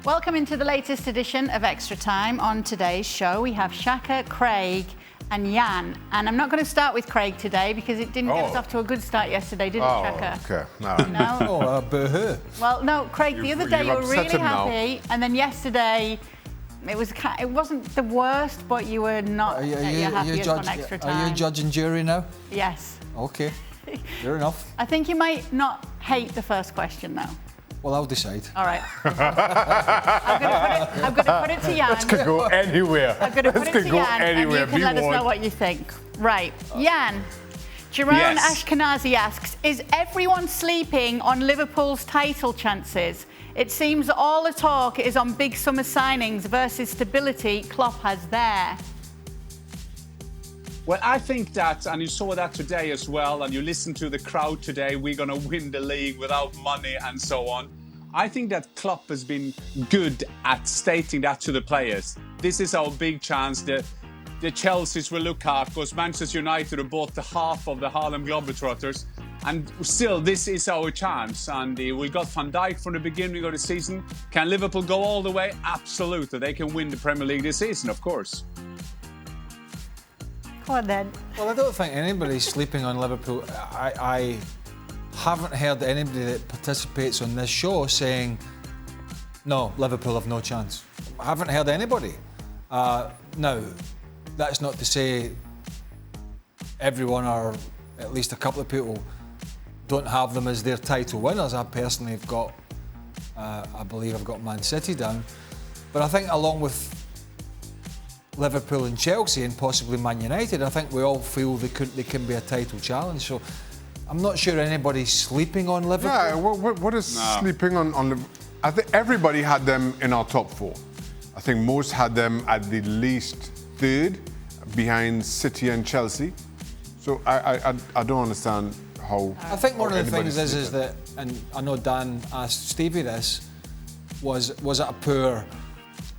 Welcome into the latest edition of Extra Time. On today's show, we have Shaka, Craig and Jan. And I'm not going to start with Craig today because it didn't get us off to a good start yesterday, did it, Shaka? Okay. No. Boo-hoo. Well, no, Craig, the other day you were really happy, and then yesterday it wasn't the worst, but you were not at your happiest on Extra Time. Are you judge and jury now? Yes. Okay. Fair enough. I think you might not hate the first question, though. Well, I'll decide. All right. I'm going to put it to Jan. This could go anywhere. I'm going to put it to Jan, and you can let us know what you think. Right. Jan, Jerome Ashkenazi asks, is everyone sleeping on Liverpool's title chances? It seems all the talk is on big summer signings versus stability Klopp has there. Well, I think that, and you saw that today as well, and you listen to the crowd today, we're going to win the league without money and so on. I think that Klopp has been good at stating that to the players. This is our big chance. The Chelsea's will look at, because Manchester United have bought the half of the Harlem Globetrotters. And still, this is our chance. And we got Van Dijk from the beginning of the season. Can Liverpool go all the way? Absolutely. They can win the Premier League this season, of course. Go on then. Well, I don't think anybody's sleeping on Liverpool. I haven't heard anybody that participates on this show saying, no, Liverpool have no chance. I haven't heard anybody. Now, that's not to say everyone, or at least a couple of people, don't have them as their title winners. I personally have got, I believe I've got Man City down. But I think along with Liverpool and Chelsea and possibly Man United, I think we all feel they can be a title challenge. So I'm not sure anybody's sleeping on Liverpool. Yeah, what is sleeping on Liverpool? I think everybody had them in our top four. I think most had them at the least third, behind City and Chelsea. So I don't understand how. I think one of the things is that, and I know Dan asked Stevie this, was it a poor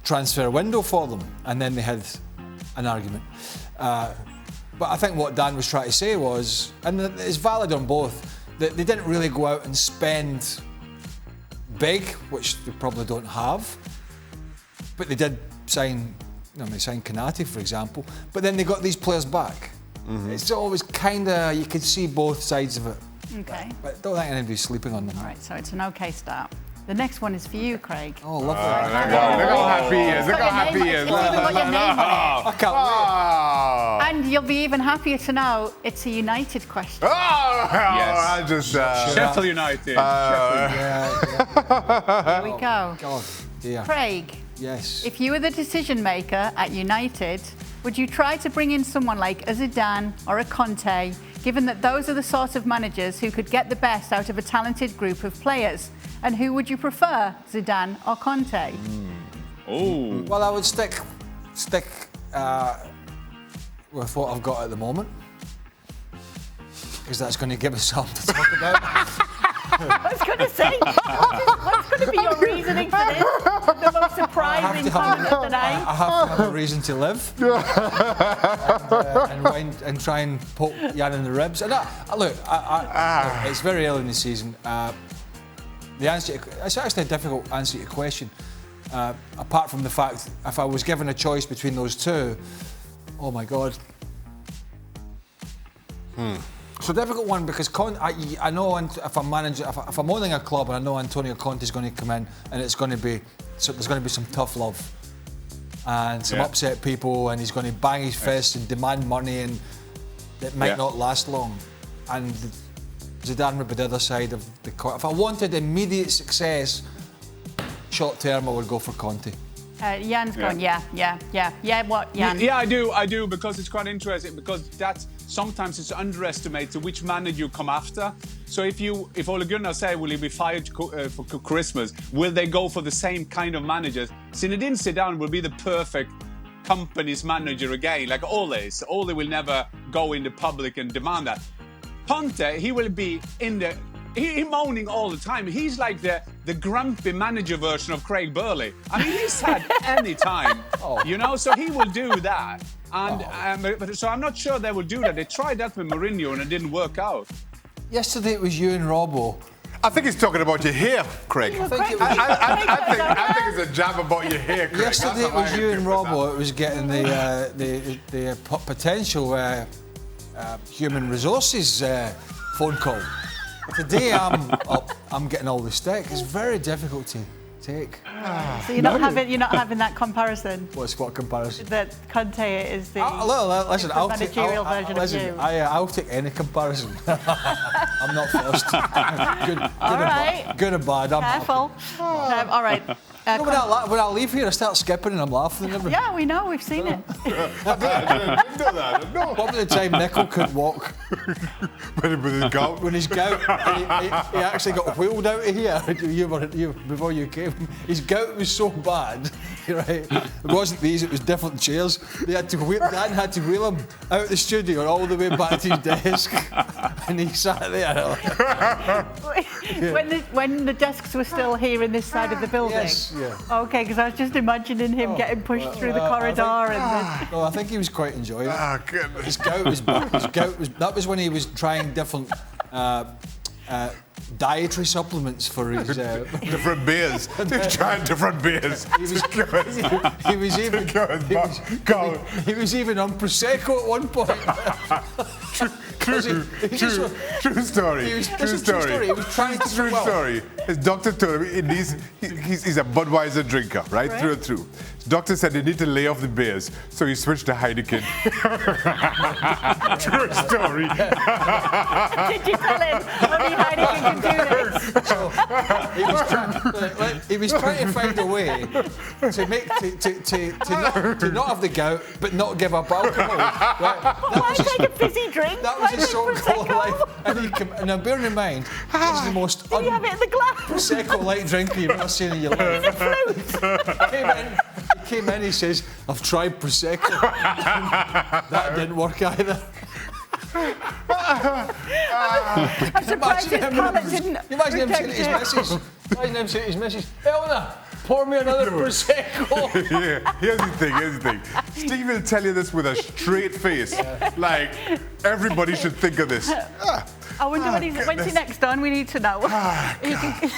transfer window for them? And then they had an argument. But I think what Dan was trying to say was, and it's valid on both, that they didn't really go out and spend big, which they probably don't have, but they did sign, they signed Konate, for example, but then they got these players back. Mm-hmm. It's always kind of, you could see both sides of it. Okay. But I don't think anybody's sleeping on them. All right, so it's an okay start. The next one is for you, Craig. Oh, lovely. Look how happy he is. Look how happy he is. It's even got your name on it. I can't wait. And you'll be even happier to know it's a United question. I just... Sheffield United. Here we go. God, dear. Craig. Yes. If you were the decision maker at United, would you try to bring in someone like a Zidane or a Conte, given that those are the sort of managers who could get the best out of a talented group of players? And who would you prefer, Zidane or Conte? Oh. Well, I would stick with what I've got at the moment, because that's going to give us something to talk about. I was going to say, what's going to be your reasoning for this? The most surprising comment of the night. I have to have a reason to live, and try and poke Jan in the ribs. And look, it's very early in the season. The answer, it's actually a difficult answer to your question. Apart from the fact, if I was given a choice between those two, oh my God. It's a difficult one because I know if I'm owning a club and I know Antonio Conte is going to come in and there's going to be some tough love and some upset people, and he's going to bang his fists and demand money, and it might not last long. And Zidane would be the other side of the coin. If I wanted immediate success, short term, I would go for Conte. Jan's going, what, Jan? Yeah, I do, because it's quite interesting, because sometimes it's underestimated which manager you come after. So if Ole Gunnar say, will he be fired for Christmas, will they go for the same kind of managers? Zinedine Zidane will be the perfect company's manager again, like always. Ole will never go in the public and demand that. Conte, he will be in the... He's moaning all the time. He's like the grumpy manager version of Craig Burley. I mean, he's had any time, so he will do that. And so I'm not sure they will do that. They tried that with Mourinho and it didn't work out. Yesterday it was you and Robbo I think he's talking about your hair, Craig. I think I think it's a jab about your hair, Craig. yesterday it was you and Robbo. It was getting the potential human resources phone call. Today I'm getting all the stick. It's very difficult to take. So you're not having that comparison. What comparison? That Conte is the listen, managerial version of you. I'll take any comparison. I'm not fussed. Good and bad. I'm Careful. All right. when I leave here, I start skipping and I'm laughing and everything. Yeah, we know. We've seen it. No. What was the time Nickel couldn't walk? With his gout? When his gout, he actually got wheeled out of here. Before you came, his gout was so bad. Right? It wasn't these; it was different chairs. Dan had to wheel him out the studio all the way back to his desk, and he sat there. When the desks were still here in this side of the building. Yes. Yeah. Okay, because I was just imagining him getting pushed through the corridor I think he was quite enjoying it. Ah, goodness. His gout was that was when he was trying different dietary supplements for his different beers. He's trying different beers. He was even on Prosecco at one point. True story. True story. He was trying to True story. His doctor told him he's a Budweiser drinker, right? Through and through. His doctor said they need to lay off the beers, so he switched to Heineken. True story. Did you tell him only Heineken can do this? So, he was trying to find a way to not have the gout, but not give up alcohol. Right? Why take a fizzy drink? That was his sort-called life. And now, bearing in mind, this is the most Did you have it in the glass? Prosecco-like drink you've ever seen in your life. He came in, he says, I've tried Prosecco. That didn't work either. I'm surprised his palate didn't Imagine him saying protect to his missus, Eleanor, pour me another Prosecco. Yeah, here's the thing. Steve will tell you this with a straight face. Like, everybody should think of this. I wonder when's he next on? We need to know. He can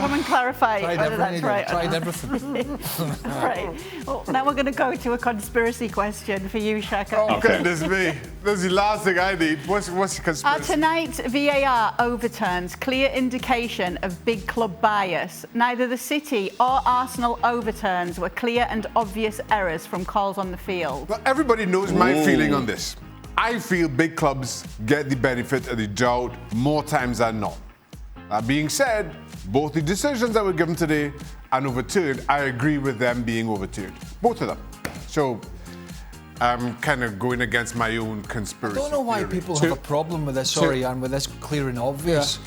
come and clarify whether that's right. Tried everything. Right. Well, now we're going to go to a conspiracy question for you, Shaka. Oh, goodness me. That's the last thing I need. What's the conspiracy? Are tonight's VAR overturns clear indication of big club bias? Neither the City or Arsenal overturns were clear and obvious errors from calls on the field. Well, everybody knows my feeling on this. I feel big clubs get the benefit of the doubt more times than not. That being said, both the decisions that were given today and overturned, I agree with them being overturned. Both of them. So I'm kind of going against my own conspiracy I don't know why theory. people have a problem with this, and with this clear and obvious.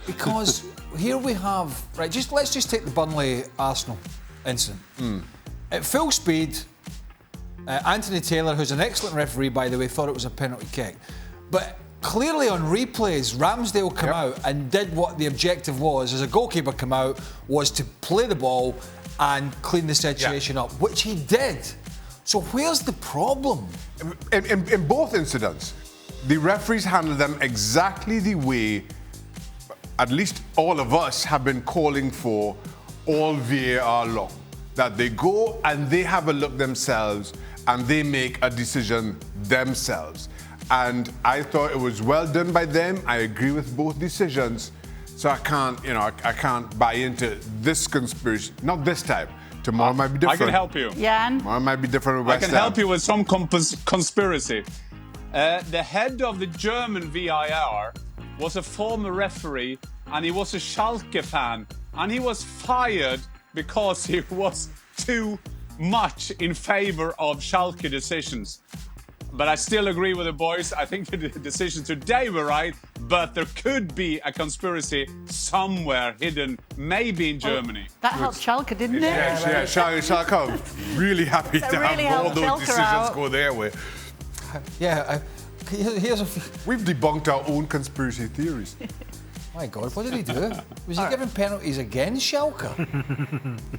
Because here we have, let's just take the Burnley Arsenal incident. At full speed, Anthony Taylor, who's an excellent referee, by the way, thought it was a penalty kick. But clearly on replays, Ramsdale came out and did what the objective was, as a goalkeeper come out, was to play the ball and clean the situation up, which he did. So where's the problem? In both incidents, the referees handled them exactly the way at least all of us have been calling for all VAR long. That they go and they have a look themselves and they make a decision themselves. And I thought it was well done by them. I agree with both decisions. So I can't, I can't buy into this conspiracy. Not this time. Tomorrow might be different. I can help you. Jan? Tomorrow might be different with West I can help you with some conspiracy. The head of the German VAR was a former referee and he was a Schalke fan. And he was fired because he was too much in favor of Schalke decisions. But I still agree with the boys. I think the decisions today were right, but there could be a conspiracy somewhere hidden, maybe in Germany. That helped Schalke, didn't it? Yeah, Schalke. Really happy to really have all helped those Schalke decisions out. go their way. Here's a... We've debunked our own conspiracy theories. My God, what did he do? Was he giving penalties against Schalke?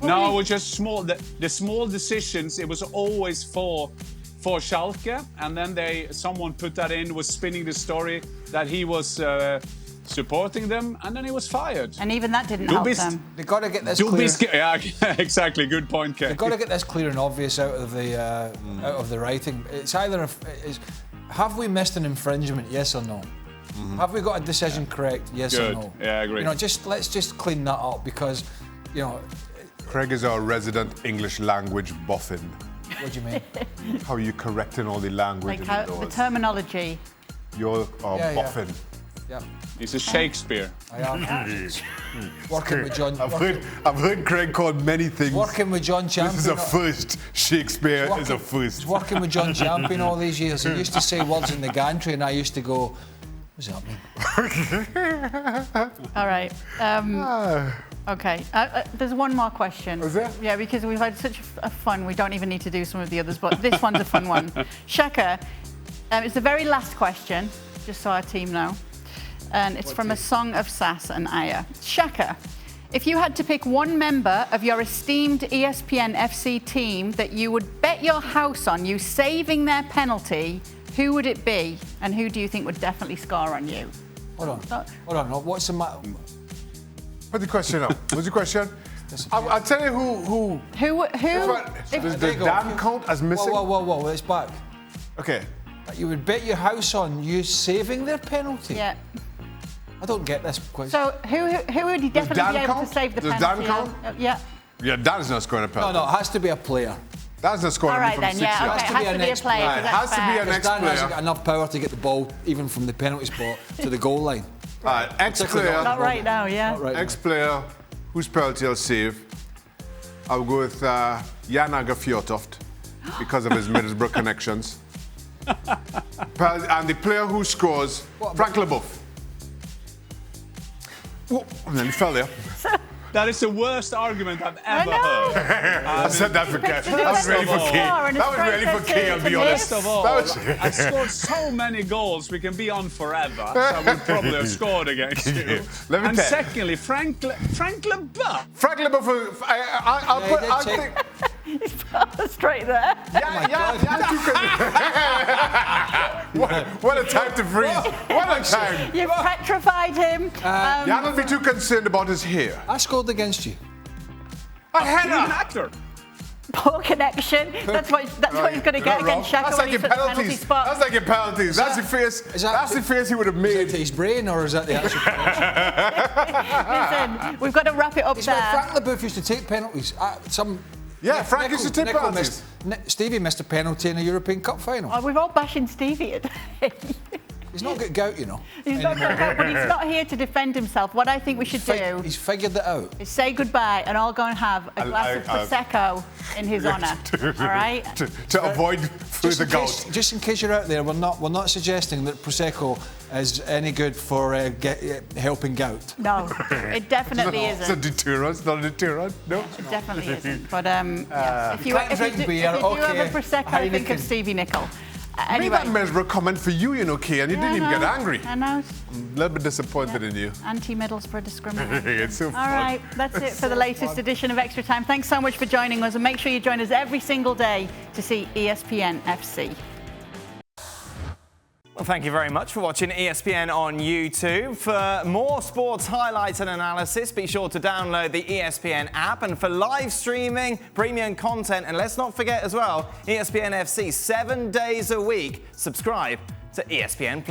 No, it was just small. The small decisions, it was always for Schalke, and then someone put that in, was spinning the story that he was supporting them, and then he was fired. And even that didn't help them. They've got to get this clear. Yeah, exactly. Good point, Kate. They've got to get this clear and obvious out of the writing. It's either have we missed an infringement? Yes or no. Have we got a decision correct? Yes or no. Yeah, I agree. You know, let's just clean that up because, you know. Craig is our resident English language boffin. What do you mean? How are you correcting all the language? Like how, the terminology. You're boffin. Yeah. He's a Shakespeare. I am. Working with John. I've heard Craig called many things. Working with John Champion. This is a first. Shakespeare is a first. He's working with John Champion all these years. He used to say words in the gantry, and I used to go, "What's that mean?" All right. Okay. There's one more question. Is there? Yeah, because we've had such a fun. We don't even need to do some of the others, but this one's a fun one. Shaka, it's the very last question, just so our team know. And it's from A Song of Sass and Aya. Shaka, if you had to pick one member of your esteemed ESPN FC team that you would bet your house on you saving their penalty, who would it be? And who do you think would definitely score on you? Hold on. What's the matter? Put the question up. What's the question? I'll tell you who. Does Dan count as missing? Whoa, it's back. Okay. You would bet your house on you saving their penalty? Yeah. I don't get this question. So who would he definitely be able to save the penalty? Does Dan count? Yeah. Yeah, Dan's not scoring a penalty. No, it has to be a player. Dan's not scoring All right from then, 6 yeah, yards. okay. It has to be a player. It has to be an Dan ex-player. hasn't got enough power to get the ball even from the penalty spot to the goal line. Ex-player. Not right now, yeah. Right Ex-player whose penalty I'll save. I'll go with Aage Fjortoft because of his Middlesbrough connections. And the player who scores, Frank Leboeuf. Oh, and then he fell there. That is the worst argument I've ever heard. I said that for Kay. That was really for Kay. That was really for Kay, I'll be honest. First of all, I scored so many goals, we can be on forever. So I would probably have scored against you. And secondly, Frank Leboeuf. Frank Leboeuf, I'll think... He's straight there. What a time to freeze. What a time. You've petrified him. Yeah, don't be too concerned about his hair. I scored against you. A header. An actor. Poor connection. That's what he's going to get against Shaka. That's like your penalties. That's like your penalties. That's the face. That's the face he would have made. Is that his brain or is that the actual penalty? Listen, we've got to wrap it up there. Frank Leboeuf used to take penalties. Frank used to take penalties. Stevie missed a penalty in a European Cup final. Oh, we've all bashing Stevie today. He's not got gout, you know. He's not got gout, but he's not here to defend himself. What I think we should do He's figured it out. is say goodbye and all go and have a glass of Prosecco in his honour. All right? To avoid further gout. Just in case you're out there, we're not suggesting that Prosecco is any good for helping gout. No, it definitely isn't. It's a deterrent. It's not a deterrent. No. It definitely isn't. But yes, if you do have a Prosecco, think of Stevie Nicol. I made that Middlesbrough comment for you, Kay, and you didn't even get angry. I know. I'm a little bit disappointed in you. Anti-Middlesbrough discrimination. It's so fun. All right, that's it for the latest edition of Extra Time. Thanks so much for joining us, and make sure you join us every single day to see ESPN FC. Well, thank you very much for watching ESPN on YouTube. For more sports highlights and analysis, be sure to download the ESPN app. And for live streaming, premium content, and let's not forget as well, ESPN FC 7 days a week. Subscribe to ESPN+.